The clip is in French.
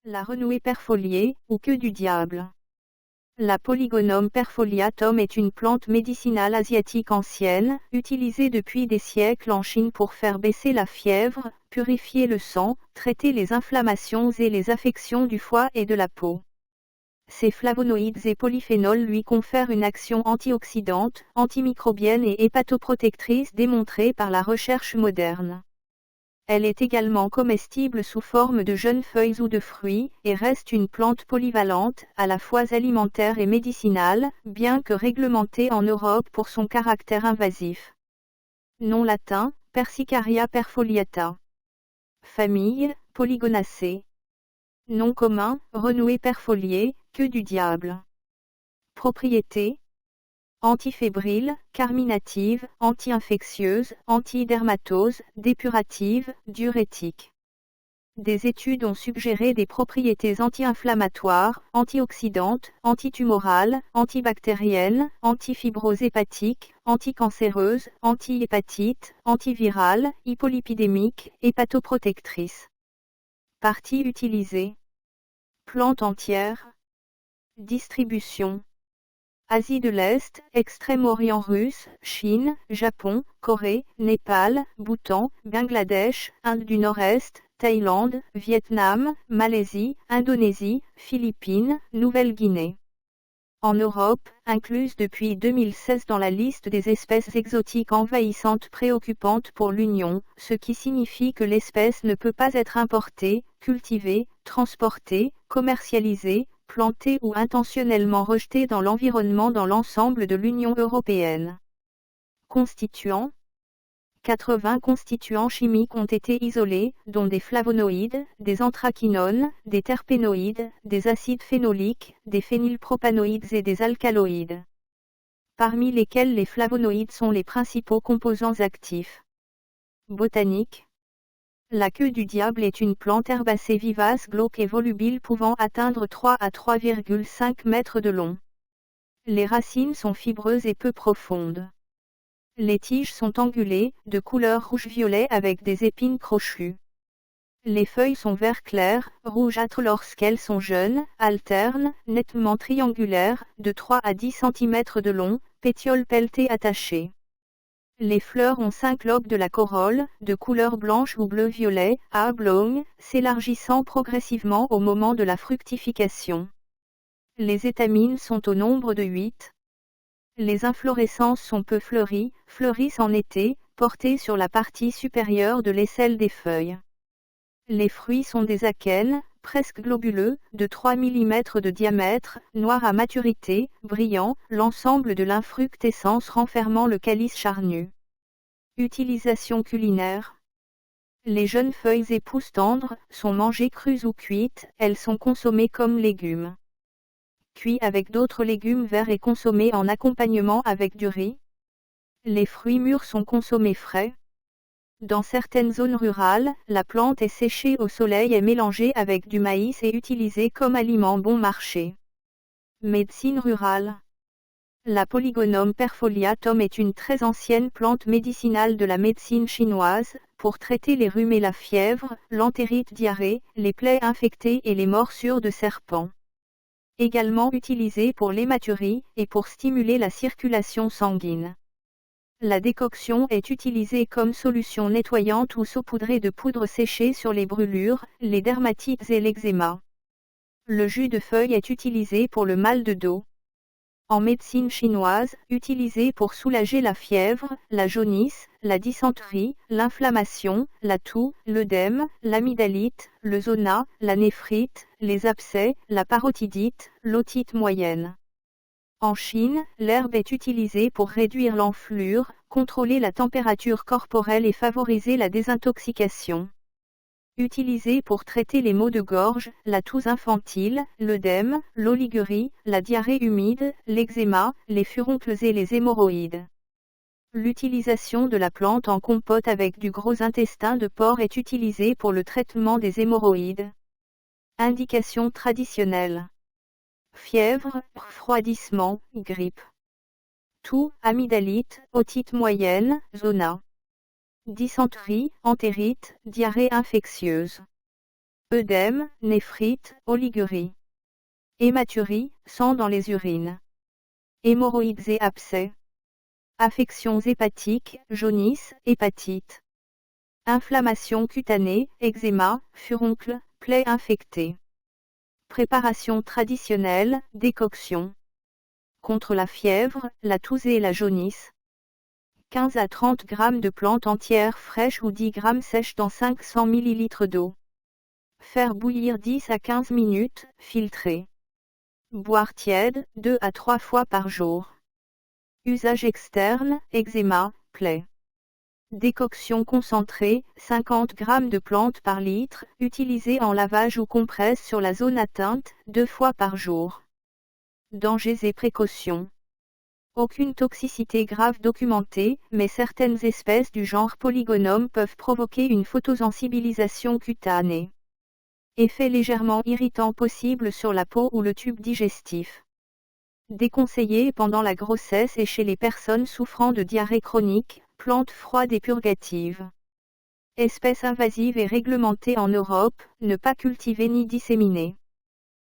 La renouée perfoliée, ou queue du diable. La Polygonum perfoliatum est une plante médicinale asiatique ancienne, utilisée depuis des siècles en Chine pour faire baisser la fièvre, purifier le sang, traiter les inflammations et les affections du foie et de la peau. Ces flavonoïdes et polyphénols lui confèrent une action antioxydante, antimicrobienne et hépatoprotectrice démontrée par la recherche moderne. Elle est également comestible sous forme de jeunes feuilles ou de fruits, et reste une plante polyvalente, à la fois alimentaire et médicinale, bien que réglementée en Europe pour son caractère invasif. Nom latin, Persicaria perfoliata. Famille, Polygonacées. Nom commun, renouée perfoliée, queue du diable. Propriétés: antifébrile, carminative, anti-infectieuse, anti-dermatose, dépurative, diurétique. Des études ont suggéré des propriétés anti-inflammatoires, antioxydantes, antitumorales, antibactériennes, antifibrose hépatique, anticancéreuse, anti-hépatite, antivirale, hypolipidémique, hépatoprotectrice. Parties utilisées: plante entière. Distribution: Asie de l'Est, Extrême-Orient russe, Chine, Japon, Corée, Népal, Bhoutan, Bangladesh, Inde du Nord-Est, Thaïlande, Vietnam, Malaisie, Indonésie, Philippines, Nouvelle-Guinée. En Europe, incluse depuis 2016 dans la liste des espèces exotiques envahissantes préoccupantes pour l'Union, ce qui signifie que l'espèce ne peut pas être importée, cultivée, transportée, commercialisée, plantée ou intentionnellement rejetée dans l'environnement dans l'ensemble de l'Union européenne. Constituants: 80 constituants chimiques ont été isolés, dont des flavonoïdes, des anthracinones, des terpénoïdes, des acides phénoliques, des phénylpropanoïdes et des alcaloïdes. Parmi lesquels les flavonoïdes sont les principaux composants actifs. Botanique: la queue du diable est une plante herbacée vivace glauque et volubile pouvant atteindre 3 à 3,5 mètres de long. Les racines sont fibreuses et peu profondes. Les tiges sont angulées, de couleur rouge-violet avec des épines crochues. Les feuilles sont vert clair, rougeâtres lorsqu'elles sont jeunes, alternes, nettement triangulaires, de 3 à 10 cm de long, pétioles pelletées attachées. Les fleurs ont 5 lobes de la corolle, de couleur blanche ou bleu-violet, à oblongs, s'élargissant progressivement au moment de la fructification. Les étamines sont au nombre de 8. Les inflorescences sont peu fleuries, fleurissent en été, portées sur la partie supérieure de l'aisselle des feuilles. Les fruits sont des akènes, presque globuleux, de 3 mm de diamètre, noirs à maturité, brillants, l'ensemble de l'infructescence renfermant le calice charnu. Utilisation culinaire: les jeunes feuilles et pousses tendres sont mangées crues ou cuites, elles sont consommées comme légumes. Cuits avec d'autres légumes verts et consommés en accompagnement avec du riz. Les fruits mûrs sont consommés frais. Dans certaines zones rurales, la plante est séchée au soleil et mélangée avec du maïs et utilisée comme aliment bon marché. Médecine rurale: la Polygonum perfoliatum est une très ancienne plante médicinale de la médecine chinoise, pour traiter les rhumes et la fièvre, l'entérite diarrhée, les plaies infectées et les morsures de serpents. Également utilisée pour l'hématurie, et pour stimuler la circulation sanguine. La décoction est utilisée comme solution nettoyante ou saupoudrée de poudre séchée sur les brûlures, les dermatites et l'eczéma. Le jus de feuille est utilisé pour le mal de dos. En médecine chinoise, utilisé pour soulager la fièvre, la jaunisse, la dysenterie, l'inflammation, la toux, l'œdème, l'amygdalite, le zona, la néphrite, les abcès, la parotidite, l'otite moyenne. En Chine, l'herbe est utilisée pour réduire l'enflure, contrôler la température corporelle et favoriser la désintoxication. Utilisée pour traiter les maux de gorge, la toux infantile, l'œdème, l'oligurie, la diarrhée humide, l'eczéma, les furoncles et les hémorroïdes. L'utilisation de la plante en compote avec du gros intestin de porc est utilisée pour le traitement des hémorroïdes. Indications traditionnelles: fièvre, refroidissement, grippe. Toux, amygdalite, otite moyenne, zona. Dysenterie, entérite, diarrhée infectieuse. œdème, néphrite, oligurie. Hématurie, sang dans les urines. Hémorroïdes et abcès. Affections hépatiques, jaunisse, hépatite. Inflammation cutanée, eczéma, furoncle, plaies infectées. Préparation traditionnelle, décoction. Contre la fièvre, la tousée et la jaunisse. 15 à 30 g de plantes entières fraîches ou 10 g sèches dans 500 ml d'eau. Faire bouillir 10 à 15 minutes, filtrer. Boire tiède, 2 à 3 fois par jour. Usage externe, eczéma, plaies. Décoction concentrée, 50 g de plantes par litre, utilisée en lavage ou compresse sur la zone atteinte, 2 fois par jour. Dangers et précautions. Aucune toxicité grave documentée, mais certaines espèces du genre Polygonum peuvent provoquer une photosensibilisation cutanée. Effet légèrement irritant possible sur la peau ou le tube digestif. Déconseillé pendant la grossesse et chez les personnes souffrant de diarrhée chronique, plante froide et purgative. Espèce invasive et réglementée en Europe, ne pas cultiver ni disséminer.